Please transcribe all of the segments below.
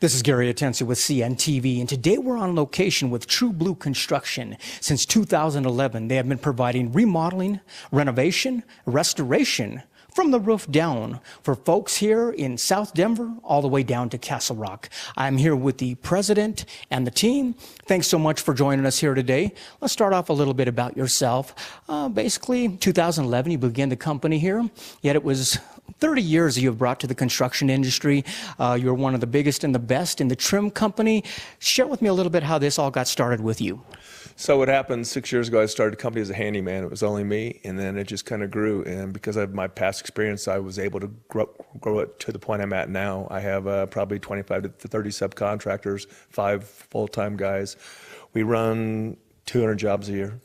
This is Gary Atensi with CNTV, and today we're on location with Tru Blue Construction. Since 2011, they have been providing remodeling, renovation, restoration from the roof down for folks here in South Denver all the way down to Castle Rock. I'm here with the president and the team. Thanks so much for joining us here today. Let's start off a little bit about yourself. Basically, 2011, you began the company here, yet it was 30 years you have brought to the construction industry. You're one of the biggest and the best in the trim company. Share with me a little bit how this all got started with you. So what happened 6 years ago, I started a company as a handyman. It was only me, and then it just kind of grew. And because of my past experience, I was able to grow it to the point I'm at now. I have probably 25 to 30 subcontractors, 5 full-time guys. We run 200 jobs a year.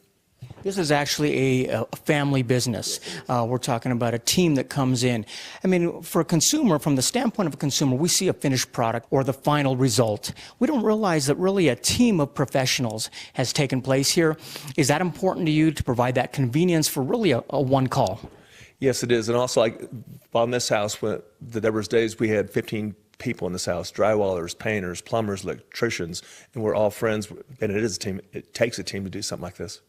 This is actually a family business. We're talking about a team that comes in. I mean, for a consumer, from the standpoint of a consumer, we see a finished product or the final result. We don't realize that really a team of professionals has taken place here. Is that important to you to provide that convenience for really a one call? Yes, it is. And also, like on this house, there was days we had 15 people in this house: drywallers, painters, plumbers, electricians, and we're all friends. And it is a team. It takes a team to do something like this.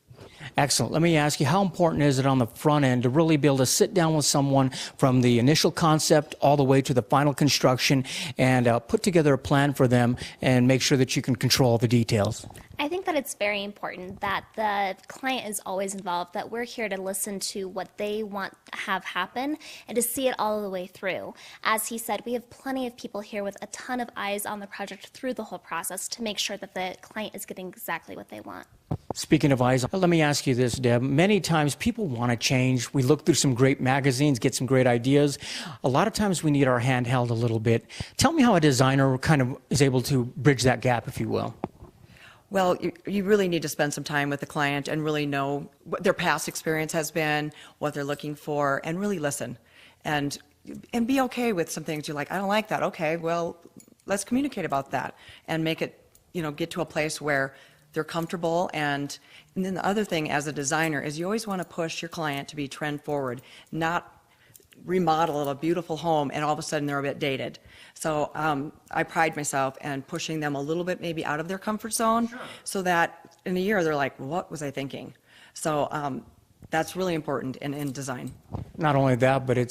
Excellent. Let me ask you, how important is it on the front end to really be able to sit down with someone from the initial concept all the way to the final construction and put together a plan for them and make sure that you can control the details? I think that it's very important that the client is always involved, that we're here to listen to what they want to have happen and to see it all the way through. As he said, we have plenty of people here with a ton of eyes on the project through the whole process to make sure that the client is getting exactly what they want. Speaking of eyes, let me ask you this, Deb. Many times people want to change. We look through some great magazines, get some great ideas. A lot of times we need our hand held a little bit. Tell me how a designer kind of is able to bridge that gap, if you will. Well, you really need to spend some time with the client and really know what their past experience has been, what they're looking for, and really listen. And be okay with some things you're like, I don't like that. Okay, well, let's communicate about that and make it, get to a place where they're comfortable. And then the other thing as a designer is you always want to push your client to be trend forward, not remodel a beautiful home and all of a sudden they're a bit dated. So I pride myself in pushing them a little bit maybe out of their comfort zone. Sure. So that in a year they're like, what was I thinking? So that's really important in design. Not only that, but it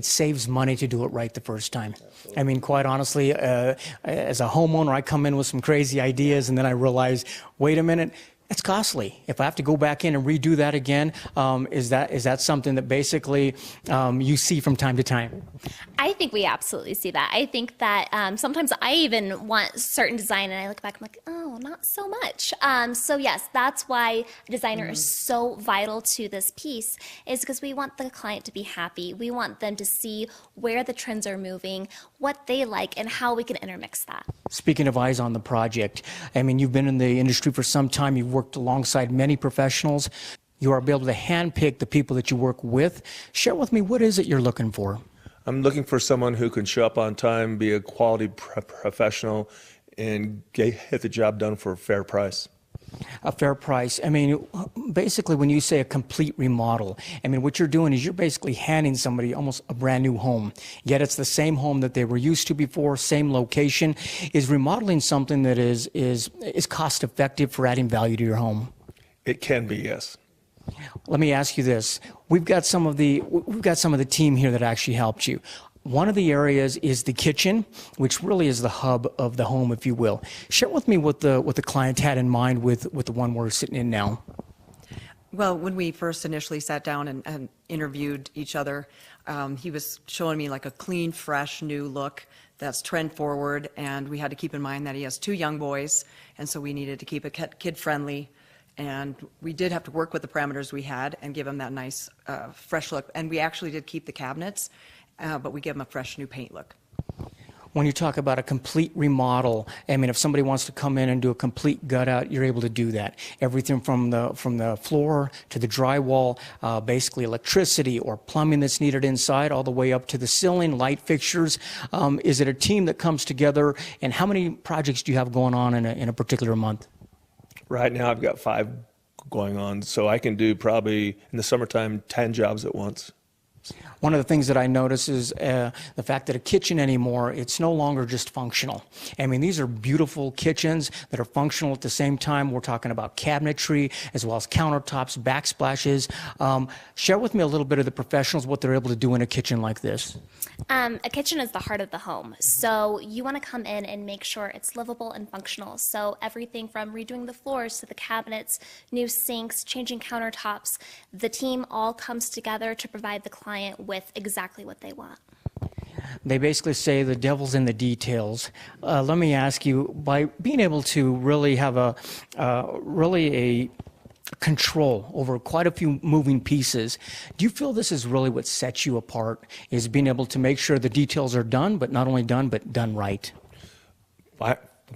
saves money to do it right the first time. Absolutely. I mean, quite honestly, as a homeowner, I come in with some crazy ideas and then I realize, wait a minute, it's costly. If I have to go back in and redo that again, is that something that basically you see from time to time? I think we absolutely see that. I think that sometimes I even want certain design and I look back and I'm like, oh, not so much. So yes, that's why a designer is so vital to this piece, is because we want the client to be happy. We want them to see where the trends are moving, what they like, and how we can intermix that. Speaking of eyes on the project, I mean, you've been in the industry for some time. You've worked alongside many professionals. You are able to handpick the people that you work with. Share with me, what is it you're looking for? I'm looking for someone who can show up on time, be a quality professional, and get the job done for a fair price. A fair price. I mean, basically, when you say a complete remodel, I mean, what you're doing is you're basically handing somebody almost a brand new home. Yet it's the same home that they were used to before, same location. Is remodeling something that is cost effective for adding value to your home? It can be, yes. Let me ask you this. We've got some of the team here that actually helped you. One of the areas is the kitchen, which really is the hub of the home, if you will. Share with me what the client had in mind with the one we're sitting in now. Well, when we first initially sat down and interviewed each other, he was showing me like a clean, fresh, new look that's trend forward, and we had to keep in mind that he has 2 young boys, and so we needed to keep it kid friendly. And we did have to work with the parameters we had and give him that nice, fresh look. And we actually did keep the cabinets, but we give them a fresh new paint look. When you talk about a complete remodel, I mean, if somebody wants to come in and do a complete gut out, you're able to do that. Everything from the floor to the drywall, basically electricity or plumbing that's needed inside, all the way up to the ceiling, light fixtures. Is it a team that comes together? And how many projects do you have going on in a particular month? Right now I've got 5 going on, so I can do probably in the summertime 10 jobs at once. One of the things that I notice is the fact that a kitchen anymore, it's no longer just functional. I mean, these are beautiful kitchens that are functional at the same time. We're talking about cabinetry as well as countertops, backsplashes. Share with me a little bit of the professionals, what they're able to do in a kitchen like this. A kitchen is the heart of the home. So you want to come in and make sure it's livable and functional. So everything from redoing the floors to the cabinets, new sinks, changing countertops, the team all comes together to provide the client with exactly what they want. They basically say the devil's in the details. Let me ask you, by being able to really have a control over quite a few moving pieces, do you feel this is really what sets you apart, is being able to make sure the details are done, but not only done, but done right?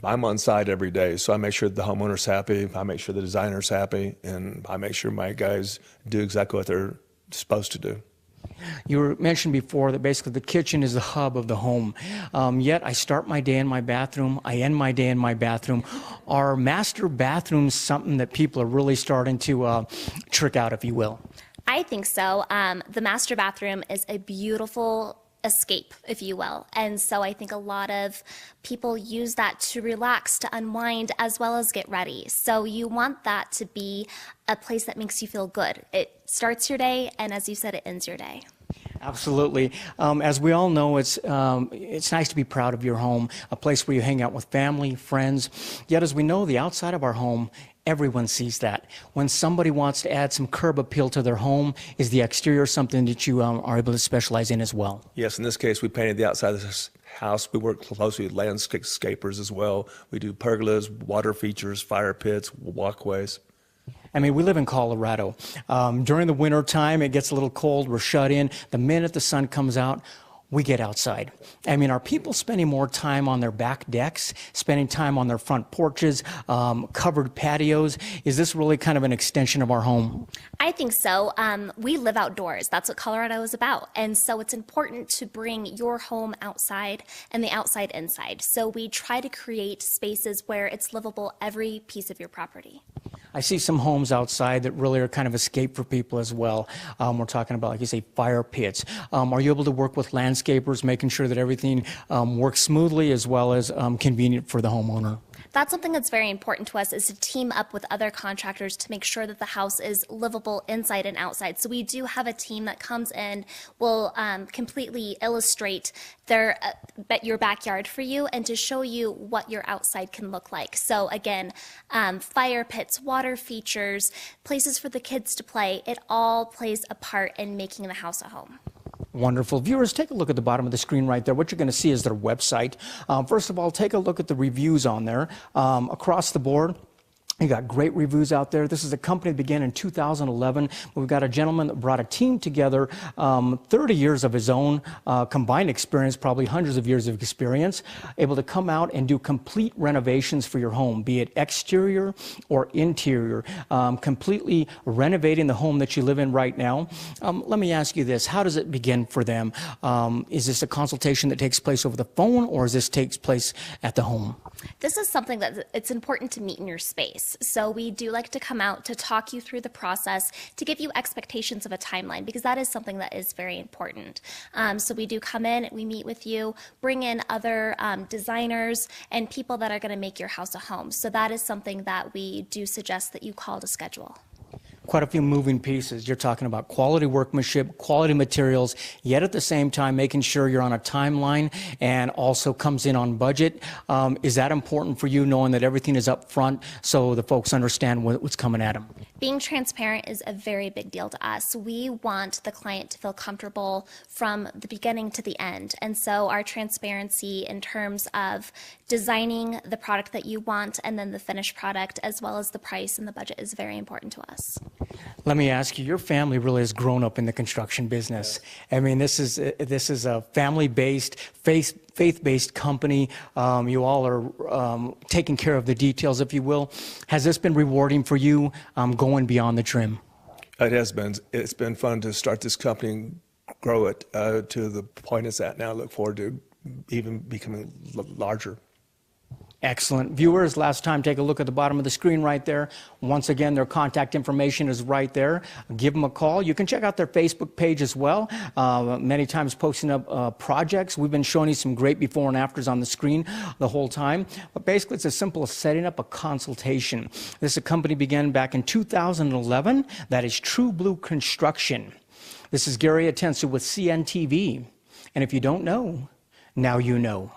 I'm on site every day, so I make sure the homeowner's happy, I make sure the designer's happy, and I make sure my guys do exactly what they're supposed to do. You mentioned before that basically the kitchen is the hub of the home. Yet I start my day in my bathroom, I end my day in my bathroom. Are master bathrooms something that people are really starting to trick out, if you will? I think so. The master bathroom is a beautiful escape, if you will. And so I think a lot of people use that to relax, to unwind, as well as get ready. So you want that to be a place that makes you feel good. It starts your day, and as you said, it ends your day. Absolutely. As we all know, it's nice to be proud of your home, a place where you hang out with family, friends. Yet, as we know, the outside of our home, everyone sees that. When somebody wants to add some curb appeal to their home, is the exterior something that you are able to specialize in as well? Yes, in this case, we painted the outside of this house. We work closely with landscapers as well. We do pergolas, water features, fire pits, walkways. I mean, we live in Colorado. During the winter time, it gets a little cold. We're shut in. The minute the sun comes out, we get outside. I mean, are people spending more time on their back decks, spending time on their front porches, covered patios? Is this really kind of an extension of our home? I think so. We live outdoors. That's what Colorado is about. And so it's important to bring your home outside and the outside inside. So we try to create spaces where it's livable every piece of your property. I see some homes outside that really are kind of escape for people as well. We're talking about, like you say, fire pits. Are you able to work with landscapers, making sure that everything works smoothly as well as convenient for the homeowner? That's something that's very important to us, is to team up with other contractors to make sure that the house is livable inside and outside. So we do have a team that comes in, will completely illustrate your backyard for you and to show you what your outside can look like. So again, fire pits, water features, places for the kids to play, it all plays a part in making the house a home. Wonderful. Viewers, take a look at the bottom of the screen right there. What you're going to see is their website. First of all, take a look at the reviews on there. Across the board, you got great reviews out there. This is a company that began in 2011. We've got a gentleman that brought a team together, 30 years of his own combined experience, probably hundreds of years of experience, able to come out and do complete renovations for your home, be it exterior or interior, completely renovating the home that you live in right now. Let me ask you this. How does it begin for them? Is this a consultation that takes place over the phone, or does this take place at the home? This is something that it's important to meet in your space. So we do like to come out to talk you through the process, to give you expectations of a timeline, because that is something that is very important. So we do come in, we meet with you, bring in other designers and people that are going to make your house a home. So that is something that we do suggest that you call to schedule. Quite a few moving pieces. You're talking about quality workmanship, quality materials, yet at the same time making sure you're on a timeline and also comes in on budget. Is that important for you, knowing that everything is up front so the folks understand what's coming at them? Being transparent is a very big deal to us. We want the client to feel comfortable from the beginning to the end. And so our transparency in terms of designing the product that you want and then the finished product, as well as the price and the budget, is very important to us. Let me ask you, your family really has grown up in the construction business. I mean, this is a family-based, faith-based company. You all are taking care of the details, if you will. Has this been rewarding for you, going beyond the trim? It has been. It's been fun to start this company and grow it to the point it's at now. I look forward to even becoming larger. Excellent. Viewers, last time, take a look at the bottom of the screen right there. Once again, their contact information is right there. Give them a call. You can check out their Facebook page as well. Many times posting up projects. We've been showing you some great before and afters on the screen the whole time. But basically, it's as simple as setting up a consultation. This company began back in 2011. That is Tru Blue Construction. This is Gary Atensu with CNTV. And if you don't know, now you know.